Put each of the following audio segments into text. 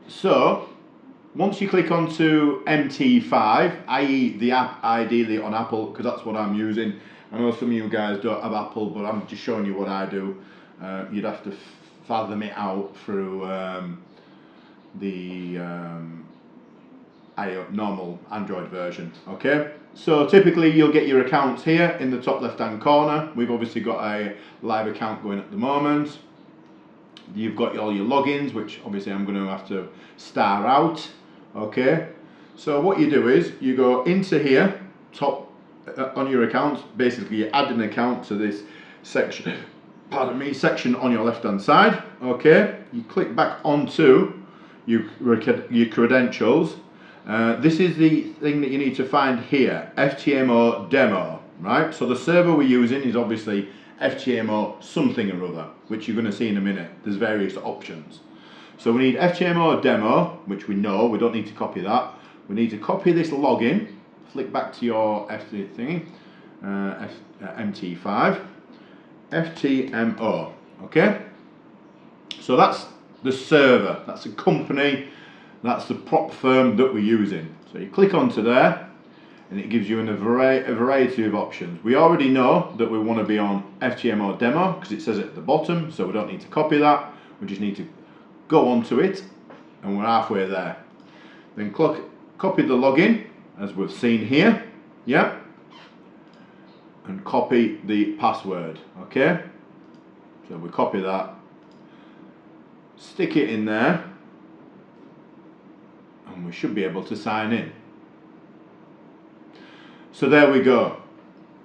So once you click onto MT5, i.e. the app ideally on Apple, because that's what I'm using. I know some of you guys don't have Apple, but I'm just showing you what I do. You'd have to fathom it out through the normal Android version. Okay, so typically you'll get your accounts here in the top left hand corner. We've obviously got a live account going at the moment. You've got all your logins, which obviously I'm going to have to star out. Okay, so what you do is you go into here, top on your account. Basically, you add an account to this section. Pardon me, section on your left hand side. Okay, you click back onto your credentials. This is the thing that you need to find here, FTMO demo, right? So the server we're using is obviously FTMO something or other, which you're going to see in a minute. There's various options. So we need FTMO demo, which we know, we don't need to copy that. We need to copy this login, flick back to your MT5, FTMO, okay? So that's the server, that's the company, that's the prop firm that we're using. So you click onto there and it gives you a variety of options. We already know that we want to be on FTMO demo because it says it at the bottom, so we don't need to copy that. We just need to go onto it and we're halfway there. Then copy the login as we've seen here, yeah, and copy the password, okay? So we copy that, stick it in there, and we should be able to sign in. So there we go.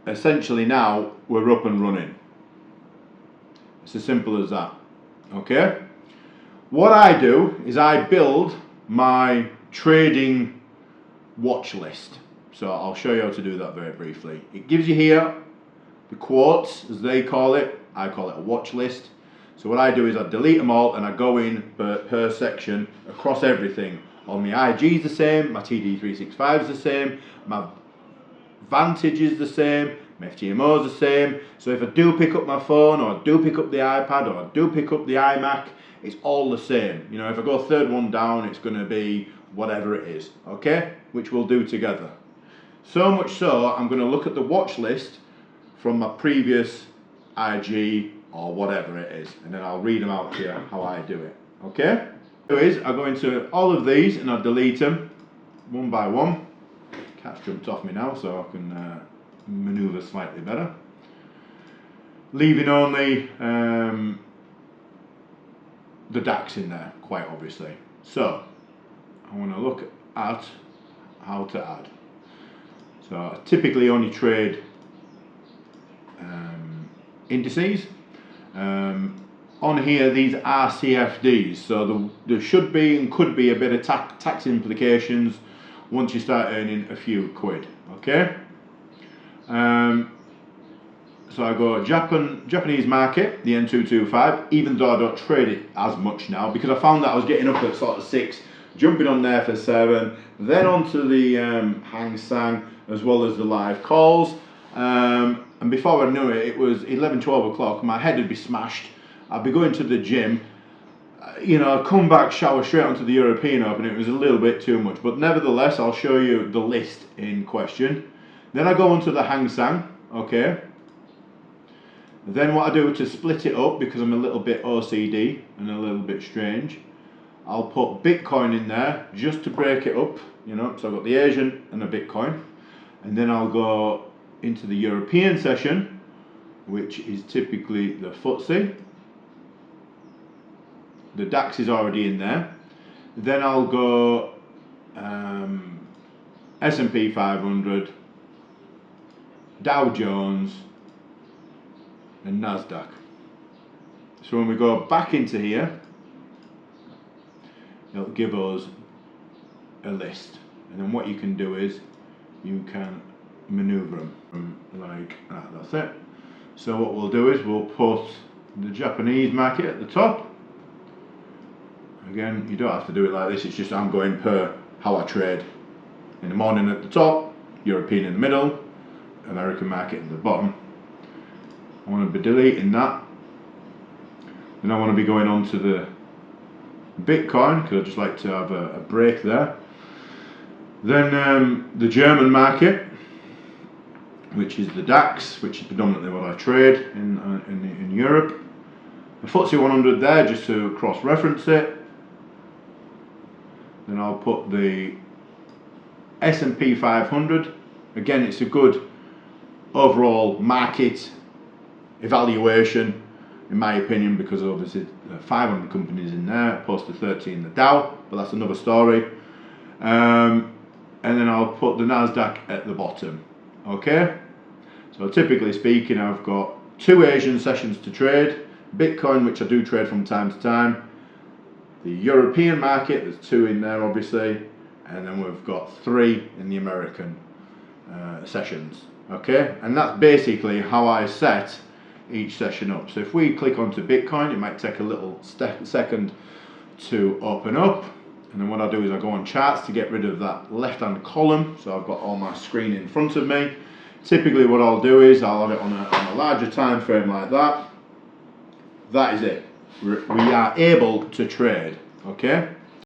Essentially now we're up and running. It's as simple as that, okay? What I do is I build my trading watch list. So I'll show you how to do that very briefly. It gives you here the quotes, as they call it. I call it a watch list. So what I do is I delete them all and I go in per section across everything. All my IG is the same, my TD365 is the same, my Vantage is the same, my FTMO is the same. So if I do pick up my phone, or I do pick up the iPad, or I do pick up the iMac, it's all the same. You know, if I go third one down, it's going to be whatever it is, okay? Which we'll do together. So much so, I'm going to look at the watch list from my previous IG or whatever it is, and then I'll read them out to you how I do it, okay? I go into all of these and I delete them one by one. Cat's jumped off me now, so I can manoeuvre slightly better. Leaving only the DAX in there, quite obviously. So I want to look at how to add. So I typically only trade indices. On here, these are CFDs, so there should be and could be a bit of tax implications once you start earning a few quid, okay? So I go Japanese market, the N225, even though I don't trade it as much now, because I found that I was getting up at sort of 6, jumping on there for 7, then onto the Hang Seng, as well as the live calls. And before I knew it, it was 11, 12 o'clock, my head would be smashed. I'd be going to the gym, you know, I'd come back, shower straight onto the European Open. It was a little bit too much, but nevertheless, I'll show you the list in question. Then I go onto the Hang Seng, okay? Then what I do to split it up, because I'm a little bit OCD and a little bit strange, I'll put Bitcoin in there just to break it up, you know, so I've got the Asian and a Bitcoin. And then I'll go into the European session, which is typically the FTSE. The DAX is already in there. Then I'll go S&P 500, Dow Jones, and NASDAQ. So when we go back into here, it'll give us a list. And then what you can do is you can maneuver them like that. That's it. So what we'll do is we'll put the Japanese market at the top. Again, you don't have to do it like this, it's just I'm going per how I trade. In the morning at the top, European in the middle, American market at the bottom. I want to be deleting that. Then I want to be going on to the Bitcoin, because I just like to have a break there. Then the German market, which is the DAX, which is predominantly what I trade in Europe. The FTSE 100 there, just to cross-reference it. Then I'll put the S&P 500. Again, it's a good overall market evaluation, in my opinion, because obviously 500 companies in there, opposed to 30 in the Dow, but that's another story. And then I'll put the Nasdaq at the bottom. Okay, so typically speaking, I've got 2 Asian sessions to trade. Bitcoin, which I do trade from time to time. The European market, there's 2 in there obviously, and then we've got 3 in the American sessions. Okay, and that's basically how I set each session up. So if we click onto Bitcoin, it might take a little second to open up, and then what I do is I go on charts to get rid of that left hand column, so I've got all my screen in front of me. Typically what I'll do is I'll have it on a larger time frame like that. That is it. We are able to trade. Okay,